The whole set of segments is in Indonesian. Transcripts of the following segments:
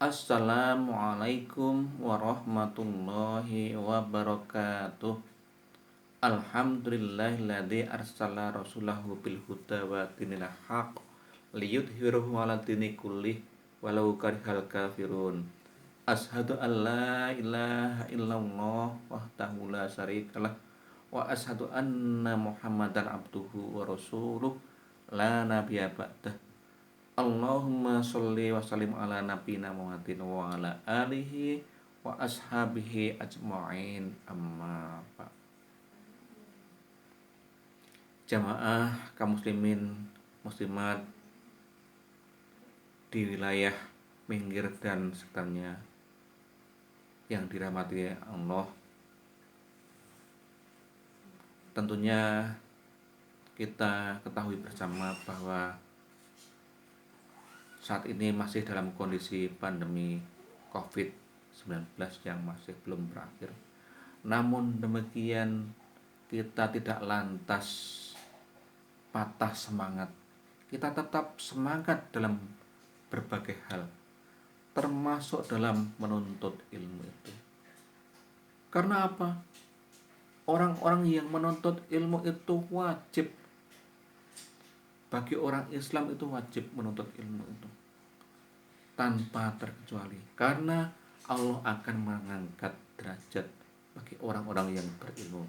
Assalamualaikum warahmatullahi wabarakatuh. Alhamdulillahilladzi arsala rasulahu bil huda wa dinil haq liyudhhirahu 'ala dini kullih walau karihal kafirun. Ashhadu an la ilaha illallah wahdahu la syarikalah wa ashhadu anna Muhammadan abduhu wa rasuluh la nabiyya ba'dah. Allahumma sholli wa sallim ala nabiyyina Muhammadin wa ala alihi wa ashabihi ajma'in, amma ba'd. Jamaah kaum muslimin muslimat di wilayah Minggir dan sekitarnya yang dirahmati Allah. Tentunya kita ketahui bersama bahwa saat ini masih dalam kondisi pandemi COVID-19 yang masih belum berakhir. Namun demikian, kita tidak lantas patah semangat. Kita tetap semangat dalam berbagai hal, termasuk dalam menuntut ilmu itu. Karena apa? Orang-orang yang menuntut ilmu itu wajib. Bagi orang Islam itu wajib menuntut ilmu itu tanpa terkecuali, karena Allah akan mengangkat derajat bagi orang-orang yang berilmu.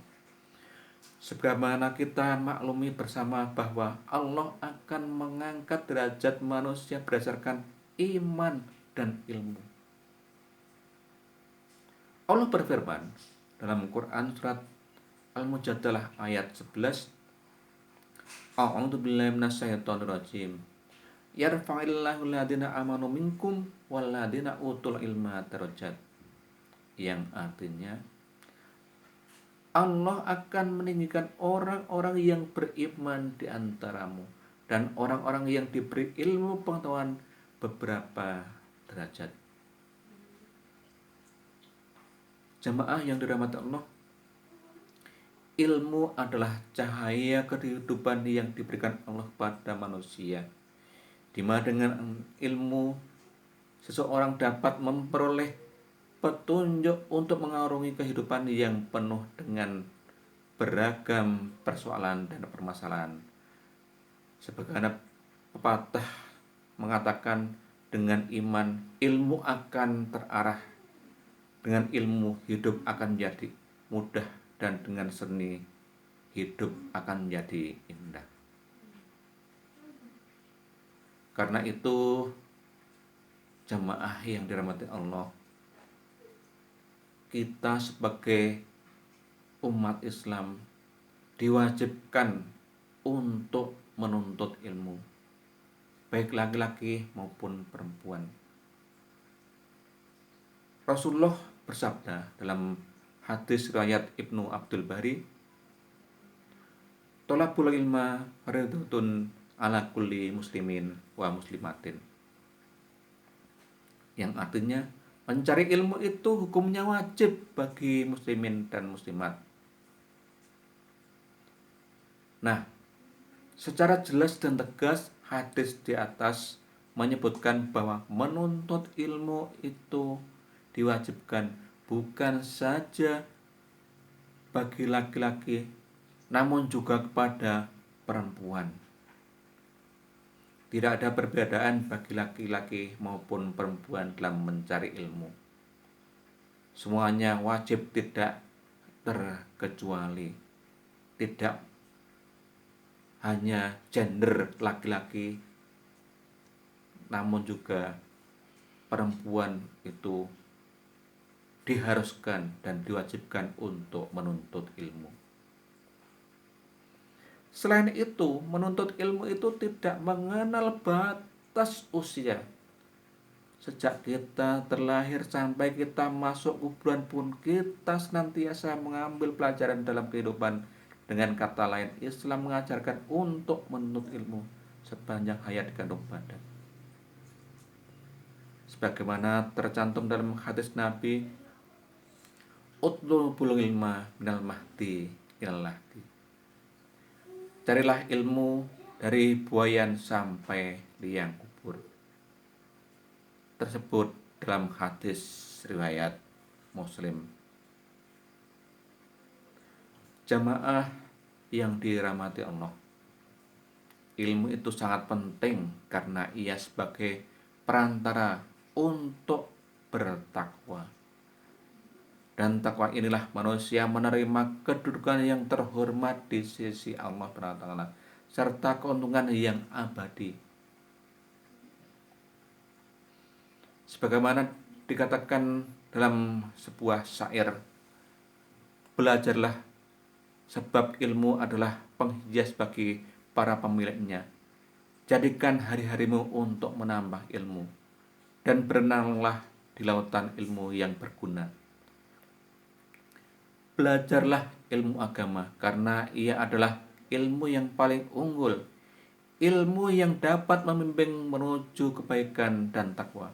Sebagaimana kita maklumi bersama bahwa Allah akan mengangkat derajat manusia berdasarkan iman dan ilmu. Allah berfirman dalam Quran surat Al-Mujadalah ayat 11, A'udzu billahi minasyaitonir rajim. Yarfa'illahu alladziina aamanu minkum walladziina utul ilma darajat. Yang artinya Allah akan meninggikan orang-orang yang beriman di antaramu dan orang-orang yang diberi ilmu pengetahuan beberapa derajat. Jamaah yang dirahmati Allah, ilmu adalah cahaya kehidupan yang diberikan Allah pada manusia, di mana dengan ilmu seseorang dapat memperoleh petunjuk untuk mengarungi kehidupan yang penuh dengan beragam persoalan dan permasalahan. Sebagaimana pepatah mengatakan, dengan iman ilmu akan terarah, dengan ilmu hidup akan menjadi mudah, dan dengan seni hidup akan menjadi indah. Karena itu, jamaah yang dirahmati Allah, kita sebagai umat Islam diwajibkan untuk menuntut ilmu, baik laki-laki maupun perempuan. Rasulullah bersabda dalam hadis riwayat Ibnu Abdul Bari, Thalabul ilma fardhatun ala kulli muslimin wa muslimatin. Yang artinya, mencari ilmu itu hukumnya wajib bagi muslimin dan muslimat. Nah, secara jelas dan tegas hadis di atas menyebutkan bahwa menuntut ilmu itu diwajibkan bukan saja bagi laki-laki, namun juga kepada perempuan. Tidak ada perbedaan bagi laki-laki maupun perempuan dalam mencari ilmu. Semuanya wajib, tidak terkecuali. Tidak hanya gender laki-laki, namun juga perempuan itu diharuskan dan diwajibkan untuk menuntut ilmu. Selain itu, menuntut ilmu itu tidak mengenal batas usia. Sejak kita terlahir sampai kita masuk kuburan pun, kita senantiasa mengambil pelajaran dalam kehidupan. Dengan kata lain, Islam mengajarkan untuk menuntut ilmu sepanjang hayat dikandung badan. Sebagaimana tercantum dalam hadis Nabi, Utlubul ilma minal mahdi ilal lahdi. Carilah ilmu dari buayan sampai liang kubur. Tersebut dalam hadis riwayat Muslim. Jamaah yang dirahmati Allah, ilmu itu sangat penting karena ia sebagai perantara untuk bertakwa. Dan takwa inilah manusia menerima kedudukan yang terhormat di sisi Allah Taala serta keuntungan yang abadi. Sebagaimana dikatakan dalam sebuah syair, belajarlah sebab ilmu adalah penghias bagi para pemiliknya. Jadikan hari-harimu untuk menambah ilmu dan berenanglah di lautan ilmu yang berguna. Belajarlah ilmu agama karena ia adalah ilmu yang paling unggul, ilmu yang dapat membimbing menuju kebaikan dan takwa,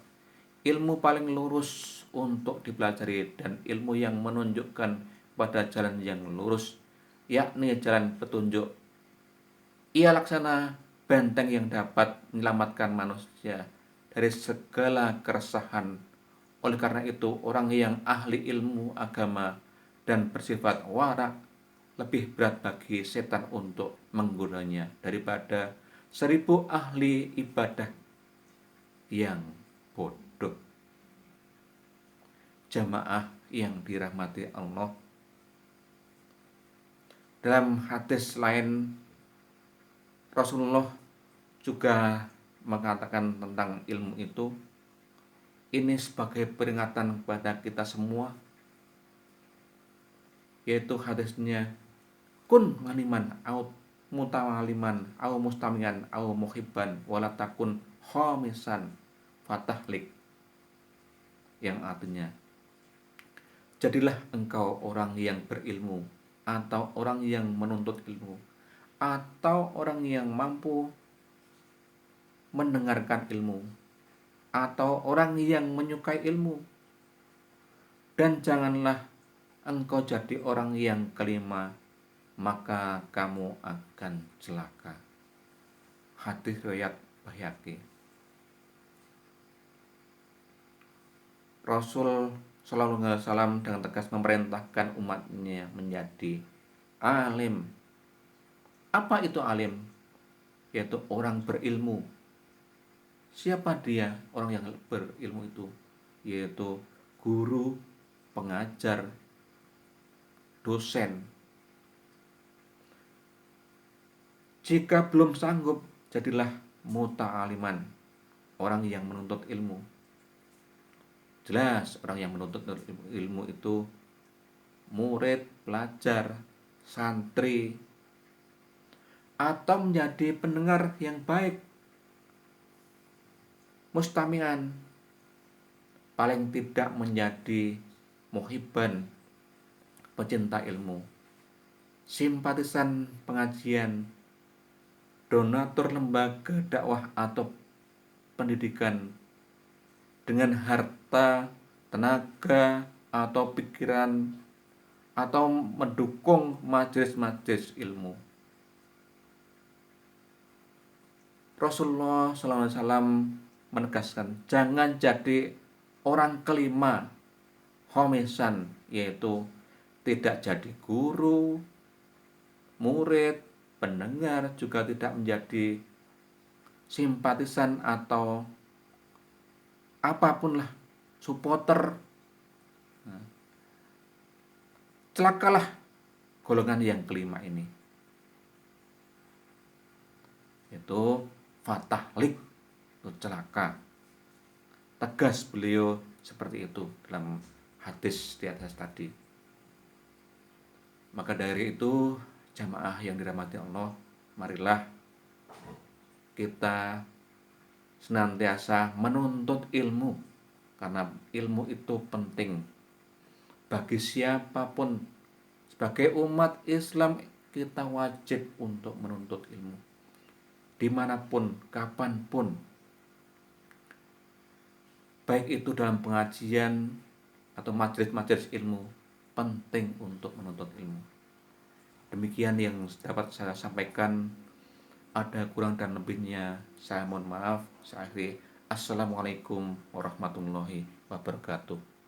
ilmu paling lurus untuk dipelajari dan ilmu yang menunjukkan pada jalan yang lurus, yakni jalan petunjuk. Ia laksana benteng yang dapat menyelamatkan manusia dari segala keresahan. Oleh karena itu, orang yang ahli ilmu agama dan bersifat warak lebih berat bagi setan untuk menggunanya daripada 1000 ahli ibadah yang bodoh. Jamaah yang dirahmati Allah, dalam hadis lain Rasulullah juga mengatakan tentang ilmu itu, ini sebagai peringatan kepada kita semua, yaitu hadisnya, kun ganiman au mutawaliman au mustamian au muhibban walatakun khomisan fatahlik, yang artinya, jadilah engkau orang yang berilmu atau orang yang menuntut ilmu atau orang yang mampu mendengarkan ilmu atau orang yang menyukai ilmu, dan janganlah engkau jadi orang yang kelima, maka kamu akan celaka. Hadis riwayat Baihaqi. Rasul Shallallahu Alaihi Wasallam dengan tegas memerintahkan umatnya menjadi alim. Apa itu alim? Yaitu orang berilmu. Siapa dia orang yang berilmu itu? Yaitu guru, pengajar, dosen. Jika belum sanggup, jadilah muta'aliman, orang yang menuntut ilmu. Jelas orang yang menuntut ilmu itu murid, pelajar, santri, atau menjadi pendengar yang baik, mustamian, paling tidak menjadi muhibban, pecinta ilmu, simpatisan pengajian, donatur lembaga dakwah atau pendidikan dengan harta, tenaga, atau pikiran, atau mendukung majelis-majelis ilmu. Rasulullah SAW menegaskan, jangan jadi orang kelima, khomisan, yaitu tidak jadi guru, murid, pendengar, juga tidak menjadi simpatisan atau apapun lah, supporter. Celakalah golongan yang kelima ini, yaitu fatahlik, itu celaka. Tegas beliau seperti itu dalam hadis di atas tadi. Maka dari itu, jamaah yang dirahmati Allah, marilah kita senantiasa menuntut ilmu, karena ilmu itu penting bagi siapapun. Sebagai umat Islam, kita wajib untuk menuntut ilmu dimanapun, kapanpun, baik itu dalam pengajian atau majelis-majelis ilmu, penting untuk menuntut ilmu. Demikian yang dapat saya sampaikan. Ada kurang dan lebihnya saya mohon maaf. Saya akhiri. Assalamualaikum warahmatullahi wabarakatuh.